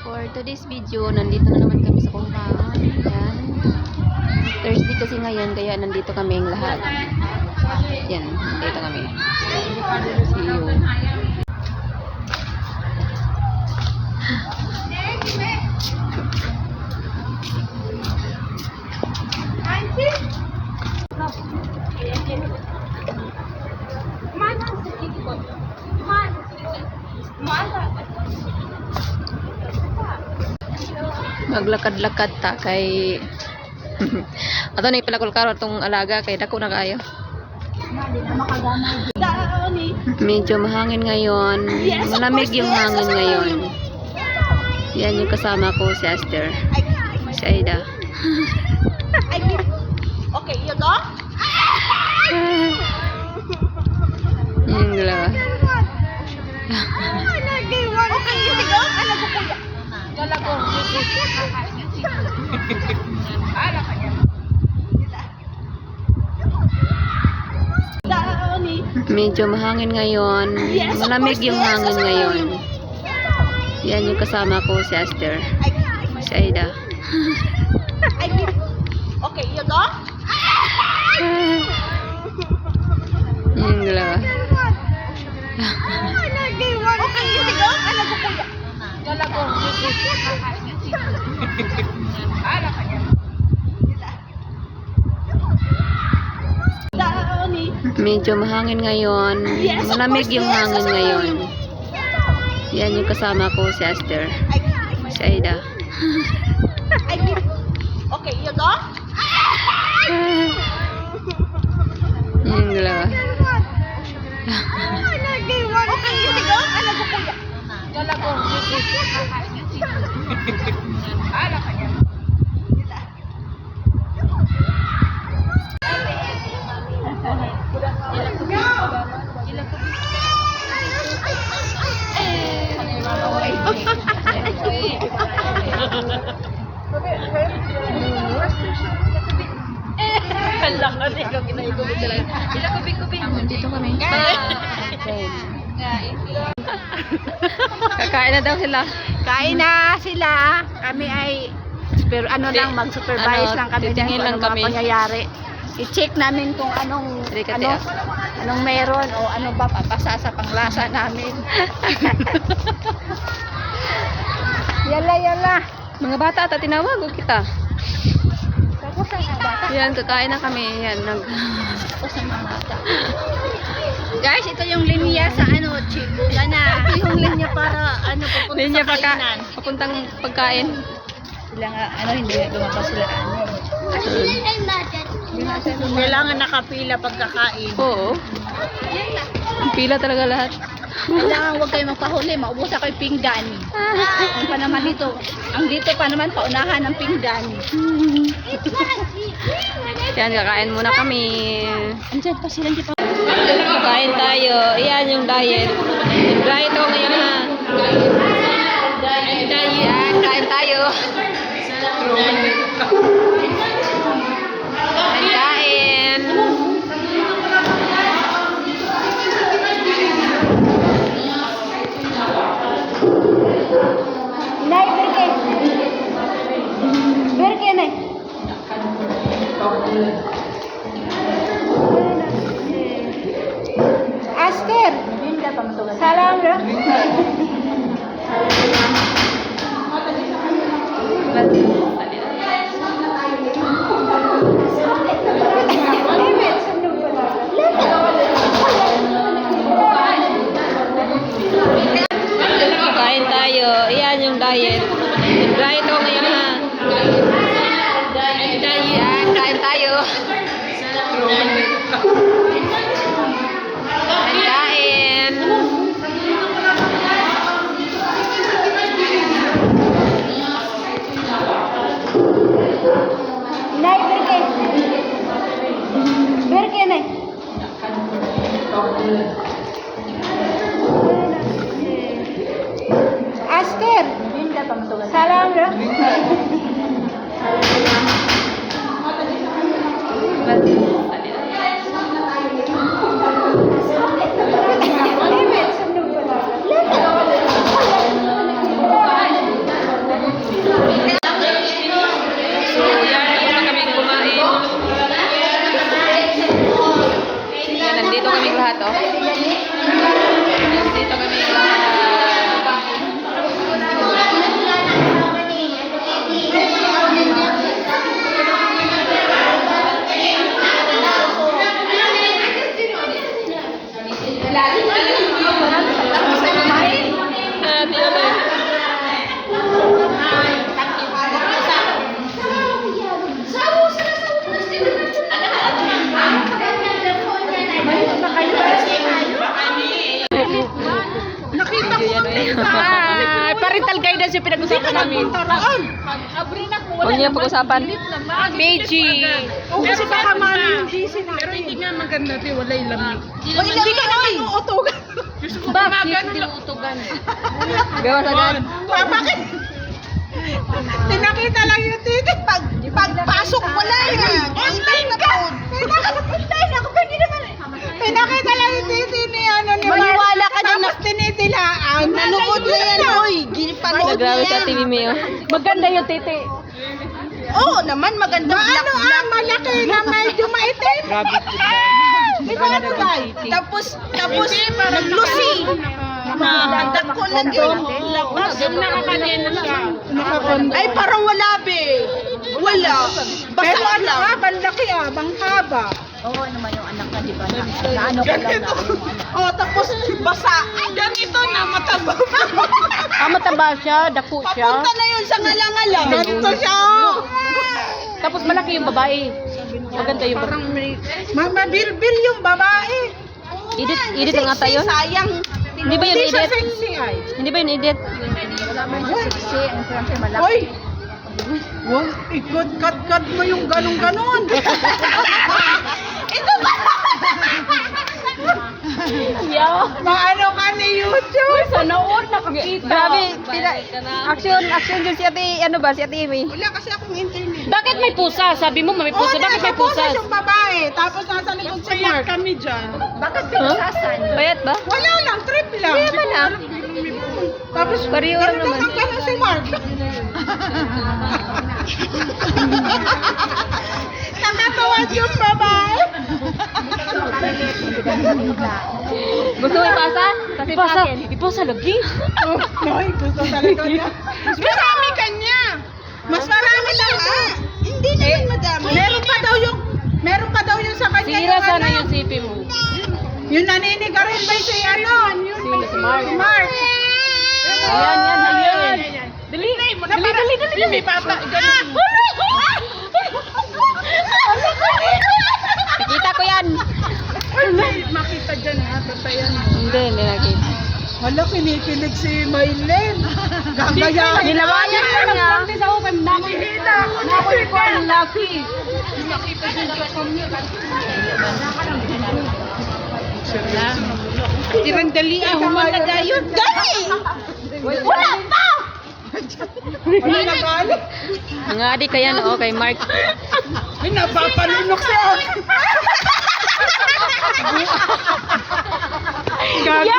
For today's video, nandito na naman kami sa compound. Yan. Thursday kasi ngayon, kaya nandito kami lahat. Yan, nandito kami. See you. Maglakad-lakad ta kay ato na ipalakol karon tong alaga kay dako na kayo. Medyo mahangin ngayon. Malamig yung hangin ngayon. Yan yung kasama ko, si Esther. Si Aida. Okay, you go? Yung dalawa. Okay, you go? Ano ko kuya? Talaga. Ala ka niya. Medyo mahangin ngayon. Malamig yung hangin ngayon. Yan yung kasama ko, si Esther. Si Aida. Okay, you go? Yung dalawa. Okay, you go? Ano ko kuya? Talaga. Ala ka niya. Medyo mahangin ngayon. Malamig yung hangin ngayon. Yan yung kasama ko, si Esther. Si Aida. Okay, you go? Yung dalawa. Okay, you go? Ano ko kuya? Talaga. Ala ka niya. Dito kami. Kakain na daw sila. Kain na sila. Kami ay mag-supervise lang kami titingin lang mga kami. pangyayari. I-check namin kung anong meron o ano ba papasa sa panglasa namin. Yala. Mga bata, ata tinawag o kita. Tapos ang mga bata. Yan, kakain na kami. Yan, Tapos ang mga bata. Guys, ito yung linya sa Chibuga na. Ito yung linya para papunta Linya sa kainan. papuntang pagkain. Sila nga, hindi lumabas sila. Kailangan nakapila pagkakain. Oo. Pila talaga lahat. Kailangan huwag kayo magpahuli, maubusan kayo pinggan. Ang pa naman dito, pa naman paunahan ng pinggan. Yan, kakain muna kami. Andyan pa sila, hindi pa. Kain tayo. Iyan yung diet. Diet ako ngayon ha. Yan, kain tayo. Kain. Nay, berke, nay. Aster, salam ya. Kain tayo. Iyan yung diet. Diet ako ngayon ha. Yan, kain tayo. Kain. Nay, berke, nay. Aster, salam ya. guidance yung pinag-usapan namin. Huwag niyo pag-usapan. Meiji. O kasi baka mano yung GC natin. Pero hindi nga maganda, di wala yung lamig. Hindi ka naman uutogan. Bakit tinuutugan? Gawa agad. Bakit? Tinakita lang yung titi. Pagpasok mo lang yan. Intay na po. Pinakita lang yung titi ni ano ni Maniwala ka dyan na- Tapos tinitilaan. Nanood na yan. Oy, ginipanood na Nagrabe sa yan. TV Mio. Maganda yung titi. Oo naman, maganda. Ano malaki na medyo maitim. Di ba ano tayo? Tapos, naglusi. Nagdag ko lagi. Nakakadena siya. Ay, parang wala, be. Wala. Pero ano nga, bandaki bang haba. Oo, naman yung anak ka, di ba? Naano ko lang na. Oh, tapos basa. Ganito na mataba. Mataba siya, dako siya. Papunta na yun sa ngalangala. Ganito siya. Tapos malaki yung babae. Maganda yung babae. Parang may... Mabilbil yung babae. Edit ang ata yun? Sayang. Hindi ba yun Hindi siya edit? sexy ay. Hindi ba yun edit? Hoy! Wag, ikot-kat-kat mo yung ganun-ganon. Ito ba? Maano ka ni YouTube? Sa noon, nakakita. Grabe, action yun si ate, ano ba, si ate Amy. Wala kasi akong internet. Bakit may pusa? Sabi mo may pusa. Bakit may pusa? yung babae, tapos nasa likod si Mark. Kami dyan. Bakit pinasasan? Bayat ba? Wala lang, trip lang. Kaya man ah. Tapos, Pareho lang ganun naman. ang gano'n si Mark. Nakatawa yung babae. Gusto mo ipasa? Kasi Ipasa, pakin. ipasa lagi. Oh, noy, gusto talaga niya. Mas marami kanya. Mas marami lang Hindi naman madami. Meron pa daw yung sa kanya. Sira sana yung sipi mo. Yung naniniga rin ba si ano? Sino? Si Mark. Si Mark. Yan. Dali. May papa. Ganun. Nakita ko yan. Makita dyan ha, tatayan. Hindi nakita. Hala, kinikilig si Mylene. Gagaya. Nilawayan ko niya. Sa open, nakoy ko ang lucky. Tirang dali human na gayon. Dali! Wala pa! Wala na galit. Ang adik kaya no, kay Mark. Ay, napapalunok siya. Gago.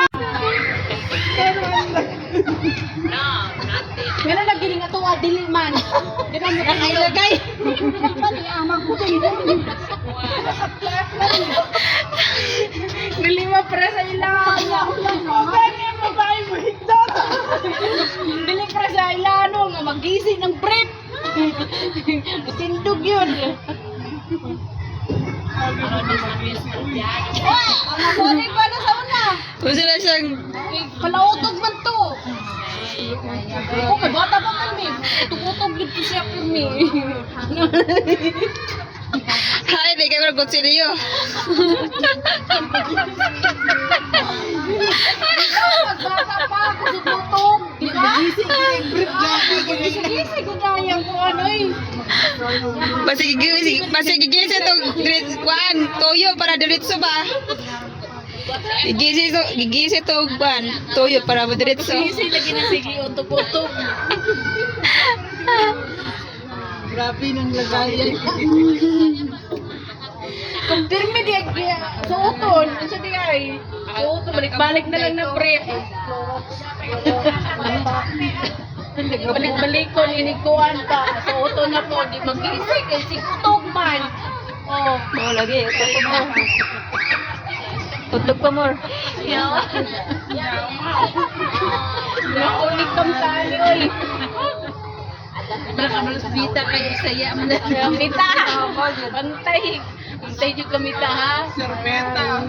Meron nagiling ato dili man. Di ba mo Nakailagay. Nilima pre sa ilang. Ganyan babae mo higdot. Dili pre sa ilano nga magising ng brief. Tindog yun. Sorry pa na sa una. Kung sila siyang... Kalautog man to. Oo, may bata pa man mi. Tututog dito siya po mi. Hi, di kayo nag-consider. Magbata pa, tututog. Di ba? Gising ko na yan kung ano eh. Basta gigising to grade 1, toyo para diretso ba? Gigising to 1, toyo para diretso. Gising lagi na sige, utog-utog. Grabe nang lagayan. Kumpirme di suutol. Ano di ay? Suutol, balik-balik na lang ng brief. Balik-balik ko, niniguan pa. Suutol na po, di mag-isig. Kasi utog man. Oh. Oo, lagi. Utog pa more. Nakulik kang tali, oy. Bita kayo saya mo na. Bita! Pantay! Pantay yung kamita, ha? Sorbeta.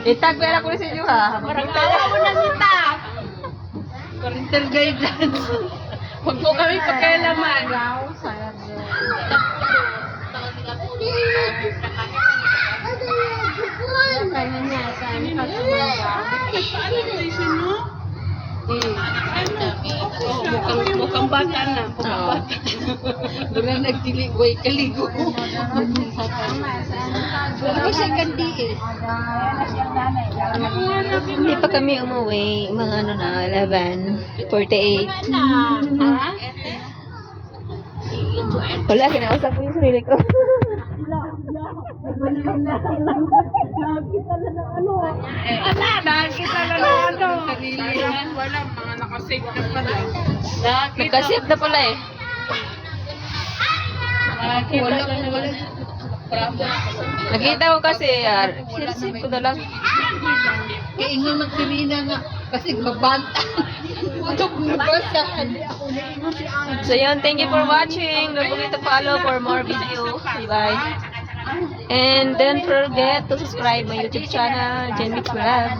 Itag pera ko sa inyo ha. Parang tawa mo na, Mita! Parental guidance. Huwag po kami pakialaman. Ano yung mo? Mukhang bata na. Oo. Doon na nagdili, boy, kaligo. Ano siya gandi eh. Hindi pa kami umuwi. Mga ano na, 11:48. Wala, kinausap ko yung sarili ko. Nakita na ano. Wala, mga nakasave na pala. Nagkasip na pala eh. Wala. Nakita ko kasi, sinisip ko na lang. Kaya ingon magtirina nga. Kasi babanta. So yun, thank you for watching. Don't forget to follow for more videos. Bye. And don't forget to subscribe my YouTube channel, Jen Mix Vlog.